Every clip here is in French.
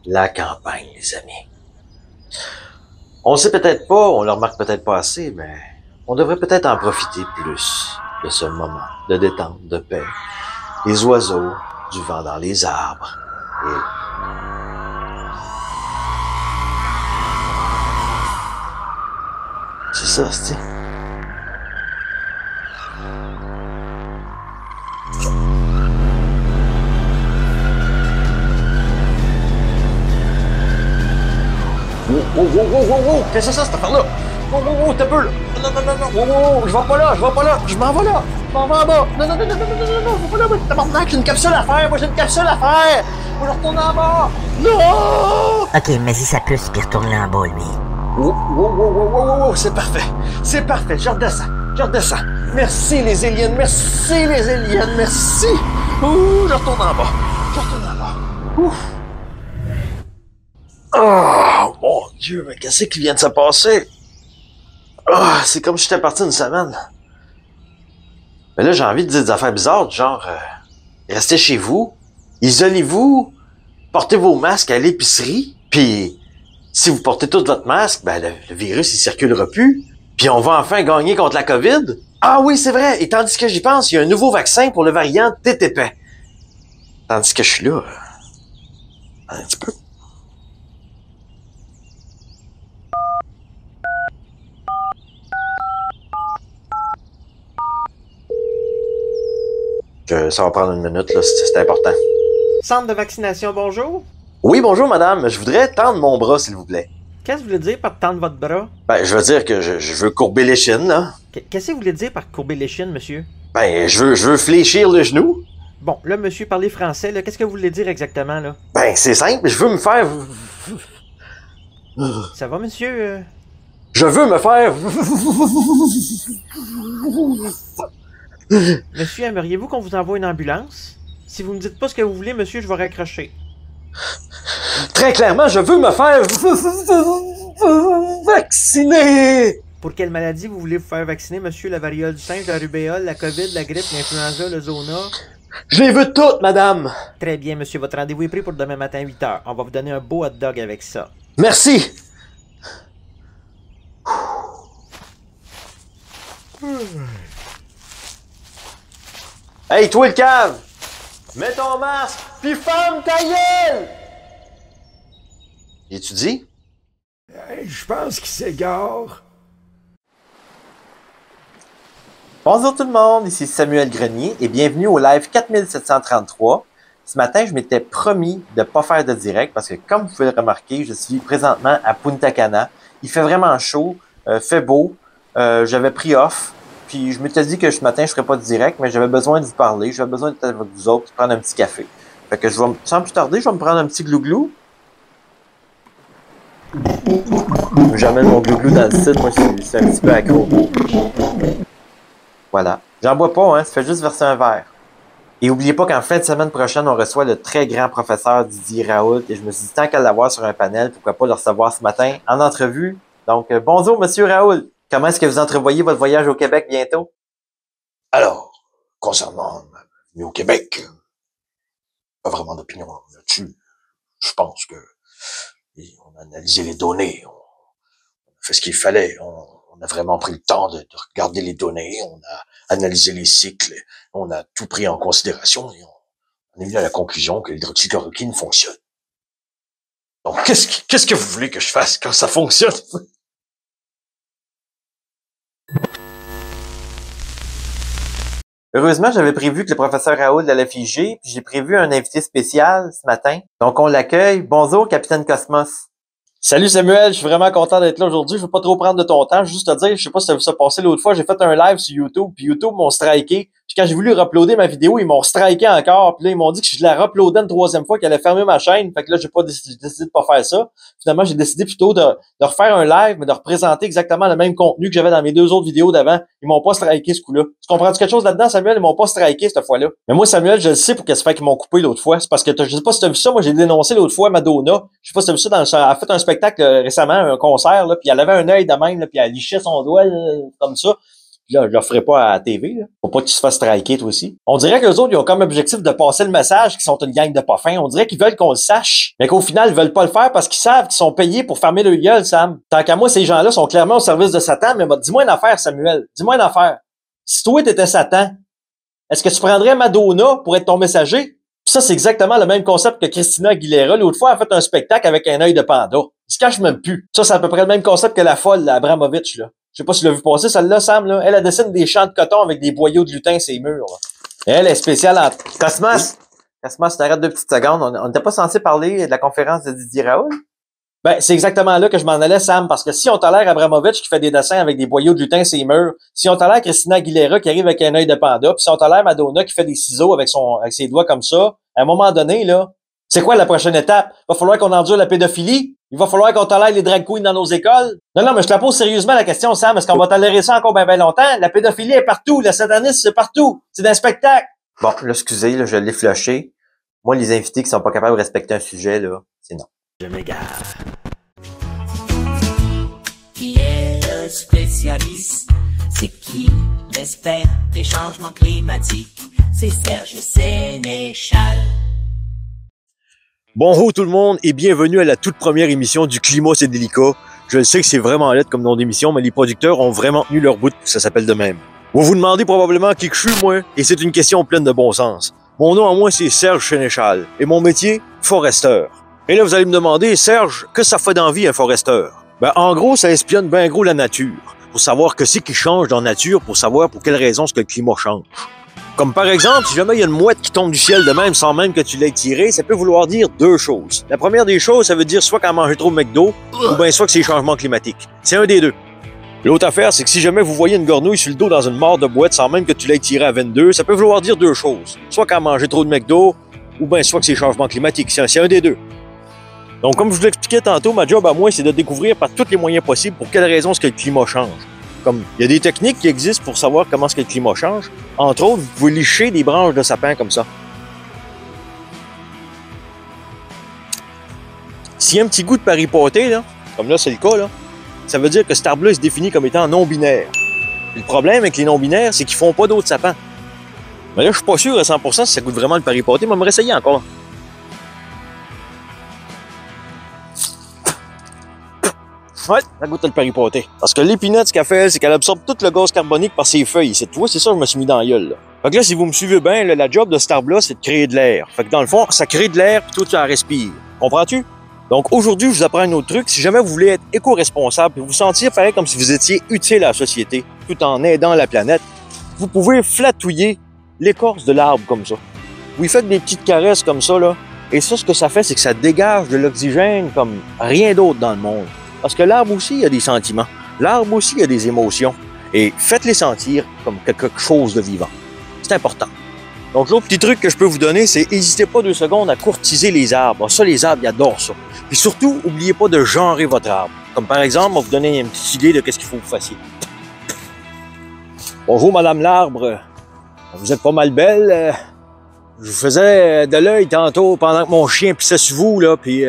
La campagne, les amis. On le sait peut-être pas, on le remarque peut-être pas assez, mais on devrait peut-être en profiter plus de ce moment de détente, de paix. Les oiseaux, du vent dans les arbres. Et... c'est ça, c'est... Wow, qu'est-ce que c'est ça, cette affaire-là? Wow, t'as peu, là. Non, je vais pas là, je m'en vais là. Je m'en vais en bas. Non, je vais pas là, moi, tabarnak, j'ai une capsule à faire, moi, je retourne en bas. Non! Ok, mais si ça pousse, puis retourne là en bas, lui. Wow, c'est parfait, je redescends. Merci, les aliens, merci. Ouh, je retourne en bas. Ouf. Oh, mon Dieu, mais qu'est-ce qui vient de se passer? Oh, c'est comme si j'étais parti une semaine. Mais là, j'ai envie de dire des affaires bizarres, genre, restez chez vous, isolez-vous, portez vos masques à l'épicerie, puis si vous portez tout votre masque, ben le virus, il circulera plus, puis on va enfin gagner contre la COVID. Ah oui, c'est vrai, et tandis que j'y pense, il y a un nouveau vaccin pour le variant TTP. Tandis que je suis là, un petit peu. Ça va prendre une minute, là, c'est important. Centre de vaccination, bonjour. Oui, bonjour, madame. Je voudrais tendre mon bras, s'il vous plaît. Qu'est-ce que vous voulez dire par tendre votre bras? Ben, je veux dire que je veux courber l'échine, là. Qu'est-ce que vous voulez dire par courber l'échine, monsieur? Ben, je veux fléchir le genou. Bon, là, monsieur, parlez français, là. Qu'est-ce que vous voulez dire exactement, là? Ben, c'est simple. Je veux me faire... Ça va, monsieur? Je veux me faire... Monsieur, aimeriez-vous qu'on vous envoie une ambulance? Si vous me dites pas ce que vous voulez, monsieur, je vais raccrocher. Très clairement, je veux me faire... vacciner! Pour quelle maladie vous voulez vous faire vacciner, monsieur? La variole du singe, la rubéole, la COVID, la grippe, l'influenza, le zona? Je les veux toutes, madame! Très bien, monsieur. Votre rendez-vous est pris pour demain matin à 8h. On va vous donner un beau hot dog avec ça. Merci! Hey, toi le cave! Mets ton masque, puis ferme ta gueule! Et tu dis? Je pense qu'il s'égare. Bonjour tout le monde, ici Samuel Grenier et bienvenue au live 4733. Ce matin, je m'étais promis de ne pas faire de direct parce que comme vous pouvez le remarquer, je suis présentement à Punta Cana. Il fait vraiment chaud, fait beau, j'avais pris off. Puis je m'étais dit que ce matin, je ne ferais pas de direct, mais j'avais besoin de vous parler, j'avais besoin d'être avec vous autres, de prendre un petit café. Fait que sans plus tarder, je vais me prendre un petit glouglou. J'amène mon glouglou dans le site, moi c'est un petit peu accro. Voilà. J'en bois pas, hein, ça fait juste verser un verre. Et n'oubliez pas qu'en fin de semaine prochaine, on reçoit le très grand professeur Didier Raoult. Et je me suis dit, tant qu'à l'avoir sur un panel, pourquoi pas le recevoir ce matin en entrevue. Donc, bonjour, monsieur Raoult. Comment est-ce que vous entrevoyez votre voyage au Québec bientôt? Alors, concernant venue au Québec, pas vraiment d'opinion là-dessus. Je pense que on a analysé les données, on a fait ce qu'il fallait, on a vraiment pris le temps de regarder les données, on a analysé les cycles, on a tout pris en considération et on est venu à la conclusion que l'hydroxychloroquine fonctionne. Donc, qu'est-ce que vous voulez que je fasse quand ça fonctionne? Heureusement, j'avais prévu que le professeur Raoult allait figer, puis j'ai prévu un invité spécial ce matin. Donc, on l'accueille. Bonjour, Capitaine Cosmos. Salut Samuel, je suis vraiment content d'être là aujourd'hui. Je veux pas trop prendre de ton temps. Juste te dire, je sais pas si tu as vu ça passer l'autre fois, j'ai fait un live sur YouTube, puis YouTube m'ont striké. Puis quand j'ai voulu uploader ma vidéo, ils m'ont striké encore. Puis là, ils m'ont dit que je la uploadais une troisième fois, qu'elle allait fermer ma chaîne. Fait que là, j'ai décidé de pas faire ça. Finalement, j'ai décidé plutôt de refaire un live, mais de représenter exactement le même contenu que j'avais dans mes deux autres vidéos d'avant. Ils m'ont pas striké ce coup-là. Tu comprends-tu quelque chose là-dedans, Samuel? Ils m'ont pas striké cette fois-là. Mais moi, Samuel, je le sais pour qu'est-ce fait qu'ils m'ont coupé l'autre fois. C'est parce que je sais pas si tu as vu ça. Moi, j'ai dénoncé l'autre fois Madonna. Je sais pas si tu as vu ça elle a fait un spectacle récemment, un concert, là, puis elle avait un œil de même, là, puis elle lichait son doigt là, comme ça. Là, je le ferai pas à la TV, là. Faut pas que tu te fasses striker, toi aussi. On dirait que les autres, ils ont comme objectif de passer le message qu'ils sont une gang de pas fins. On dirait qu'ils veulent qu'on le sache, mais qu'au final, ils veulent pas le faire parce qu'ils savent qu'ils sont payés pour fermer le gueule, Sam. Tant qu'à moi, ces gens-là sont clairement au service de Satan, mais dis-moi une affaire, Samuel. Dis-moi une affaire. Si toi, t'étais Satan, est-ce que tu prendrais Madonna pour être ton messager? Puis ça, c'est exactement le même concept que Christina Aguilera. L'autre fois, elle a fait un spectacle avec un œil de panda. Il se cache même plus. Ça, c'est à peu près le même concept que la folle, la Abramovich, là. Je sais pas si tu l'as vu passer, celle-là, Sam, là. Elle dessine des champs de coton avec des boyaux de lutin sur les murs, là. Elle est spéciale en... Cosmas, t'arrêtes 2 petites secondes. On n'était pas censé parler de la conférence de Didier Raoult? Ben, c'est exactement là que je m'en allais, Sam, parce que si on tolère Abramovich qui fait des dessins avec des boyaux de lutin sur les murs, si on tolère Christina Aguilera qui arrive avec un œil de panda, puis si on tolère Madonna qui fait des ciseaux avec ses doigts comme ça, à un moment donné, là, c'est quoi la prochaine étape? Il va falloir qu'on endure la pédophilie? Il va falloir qu'on tolère les drag queens dans nos écoles? Non, mais je te la pose sérieusement la question, Sam. Est-ce qu'on va tolérer ça encore bien longtemps? La pédophilie est partout. Le satanisme, c'est partout. C'est d'un spectacle. Bon, là, excusez, là, je l'ai flushé. Moi, les invités qui sont pas capables de respecter un sujet, là, c'est non. Je m'égare. Qui est le spécialiste? C'est qui l'espère des changements climatiques? C'est Serge Sénéchal. Bonjour tout le monde et bienvenue à la toute première émission du Climat c'est délicat. Je le sais que c'est vraiment laid comme nom d'émission, mais les producteurs ont vraiment tenu leur bout pour que ça s'appelle de même. Vous vous demandez probablement qui que je suis, moi, et c'est une question pleine de bon sens. Mon nom à moi, c'est Serge Sénéchal, et mon métier, foresteur. Et là, vous allez me demander, Serge, que ça fait d'envie un foresteur? Ben, en gros, ça espionne bien gros la nature, pour savoir que c'est qui change dans la nature, pour savoir pour quelles raisons ce que le climat change. Comme par exemple, si jamais il y a une mouette qui tombe du ciel de même sans même que tu l'aies tirée, ça peut vouloir dire 2 choses. La première des choses, ça veut dire soit qu'elle mange trop de McDo, ou bien soit que c'est les changements climatiques. C'est un des deux. L'autre affaire, c'est que si jamais vous voyez une grenouille sur le dos dans une mare de boîte sans même que tu l'aies tirée à 22, ça peut vouloir dire 2 choses. Soit qu'elle a mangé trop de McDo, ou bien soit que c'est les changements climatiques. C'est un des deux. Donc, comme je vous l'expliquais tantôt, ma job à moi, c'est de découvrir par tous les moyens possibles pour quelles raisons est-ce que le climat change. Comme, il y a des techniques qui existent pour savoir comment est-ce que le climat change. Entre autres, vous pouvez licher des branches de sapin comme ça. S'il y a un petit goût de paripoté, là, comme là c'est le cas, là, ça veut dire que cet arbre-là se définit comme étant non-binaire. Et le problème avec les non-binaires, c'est qu'ils font pas d'autres sapins. Mais là, je suis pas sûr à 100% si ça goûte vraiment le paripoté, mais on va me réessayer encore. Ouais, ça goûte le paripoté. Parce que l'épinette, ce qu'elle fait, c'est qu'elle absorbe tout le gaz carbonique par ses feuilles. Tu vois, c'est ça que je me suis mis dans la gueule, là. Fait que là, si vous me suivez bien, là, la job de cet arbre-là, c'est de créer de l'air. Fait que dans le fond, ça crée de l'air, puis toi, tu en respires. Comprends-tu? Donc aujourd'hui, je vous apprends un autre truc. Si jamais vous voulez être éco-responsable et vous sentir pareil comme si vous étiez utile à la société, tout en aidant la planète, vous pouvez flatouiller l'écorce de l'arbre comme ça. Vous y faites des petites caresses comme ça, là. Et ça, ce que ça fait, c'est que ça dégage de l'oxygène comme rien d'autre dans le monde. Parce que l'arbre aussi, il y a des sentiments. L'arbre aussi, il y a des émotions. Et faites-les sentir comme quelque chose de vivant. C'est important. Donc, l'autre petit truc que je peux vous donner, c'est n'hésitez pas 2 secondes à courtiser les arbres. Ça, les arbres, ils adorent ça. Puis surtout, n'oubliez pas de genrer votre arbre. Comme par exemple, on va vous donner une petite idée de qu'est-ce qu'il faut que vous fassiez. Bonjour, Madame l'arbre. Vous êtes pas mal belle. Je vous faisais de l'œil tantôt pendant que mon chien pissait sur vous, là, puis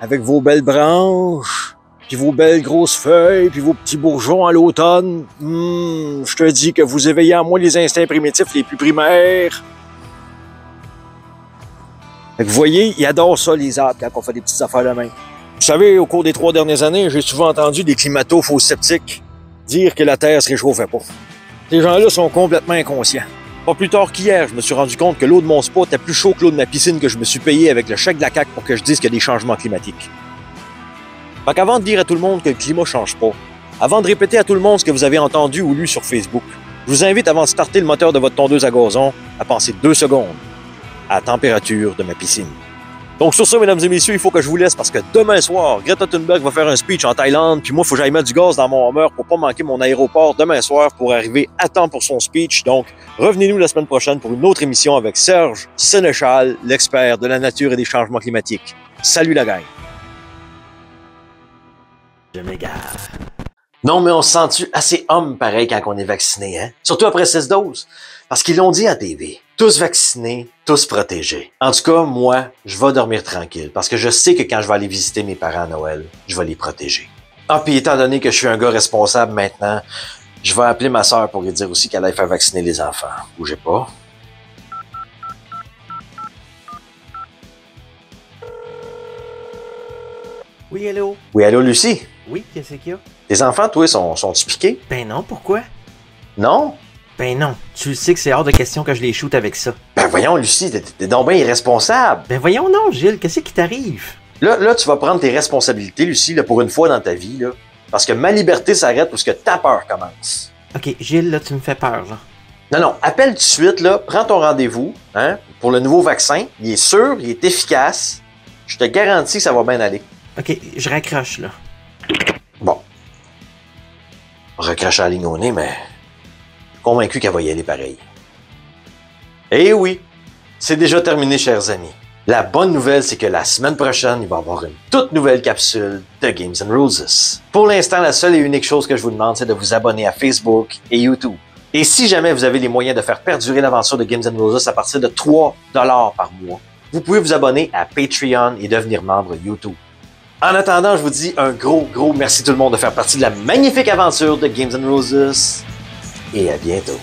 avec vos belles branches, puis vos belles grosses feuilles, puis vos petits bourgeons à l'automne. Je te dis que vous éveillez en moi les instincts primitifs les plus primaires. Fait que vous voyez, ils adorent ça, les arbres, quand on fait des petites affaires de même. Vous savez, au cours des 3 dernières années, j'ai souvent entendu des climato-faux sceptiques dire que la Terre se réchauffait pas. Ces gens-là sont complètement inconscients. Pas plus tard qu'hier, je me suis rendu compte que l'eau de mon spa était plus chaud que l'eau de ma piscine que je me suis payé avec le chèque de la CAQ pour que je dise qu'il y a des changements climatiques. Fait qu'avant de dire à tout le monde que le climat change pas, avant de répéter à tout le monde ce que vous avez entendu ou lu sur Facebook, je vous invite, avant de starter le moteur de votre tondeuse à gazon, à penser 2 secondes à la température de ma piscine. Donc sur ça, mesdames et messieurs, il faut que je vous laisse parce que demain soir, Greta Thunberg va faire un speech en Thaïlande, puis moi, il faut que j'aille mettre du gaz dans mon Hummer pour pas manquer mon aéroport demain soir pour arriver à temps pour son speech. Donc, revenez-nous la semaine prochaine pour une autre émission avec Serge Sénéchal, l'expert de la nature et des changements climatiques. Salut la gang! Je m'égare. Non, mais on se sent-tu assez homme pareil quand on est vacciné, hein? Surtout après 6 doses. Parce qu'ils l'ont dit à TV. Tous vaccinés, tous protégés. En tout cas, moi, je vais dormir tranquille. Parce que je sais que quand je vais aller visiter mes parents à Noël, je vais les protéger. Ah, puis étant donné que je suis un gars responsable maintenant, Je vais appeler ma sœur pour lui dire aussi qu'elle aille faire vacciner les enfants. Bougez pas. Oui, hello? Oui, allô, Lucie? Oui, qu'est-ce qu'il y a? Tes enfants, toi, sont-ils piqués? Ben non, pourquoi? Non? Ben non, tu le sais que c'est hors de question que je les shoot avec ça. Ben voyons, Lucie, t'es donc bien irresponsable. Ben voyons non, Gilles, qu'est-ce qui t'arrive? Là, tu vas prendre tes responsabilités, Lucie, là, pour une fois dans ta vie, là. Parce que ma liberté s'arrête parce que ta peur commence. Ok, Gilles, là, tu me fais peur, là. Non, appelle tout de suite, là, prends ton rendez-vous, hein, pour le nouveau vaccin. Il est sûr, il est efficace. Je te garantis que ça va bien aller. Ok, je raccroche, là. Bon. Recracher la ligne au nez, mais convaincu qu'elle va y aller pareil. Eh oui, c'est déjà terminé, chers amis. La bonne nouvelle, c'est que la semaine prochaine, il va y avoir une toute nouvelle capsule de Games and Roses. Pour l'instant, la seule et unique chose que je vous demande, c'est de vous abonner à Facebook et YouTube. Et si jamais vous avez les moyens de faire perdurer l'aventure de Games and Roses à partir de 3$ par mois, vous pouvez vous abonner à Patreon et devenir membre YouTube. En attendant, je vous dis un gros merci tout le monde de faire partie de la magnifique aventure de Games and Roses. Et à bientôt.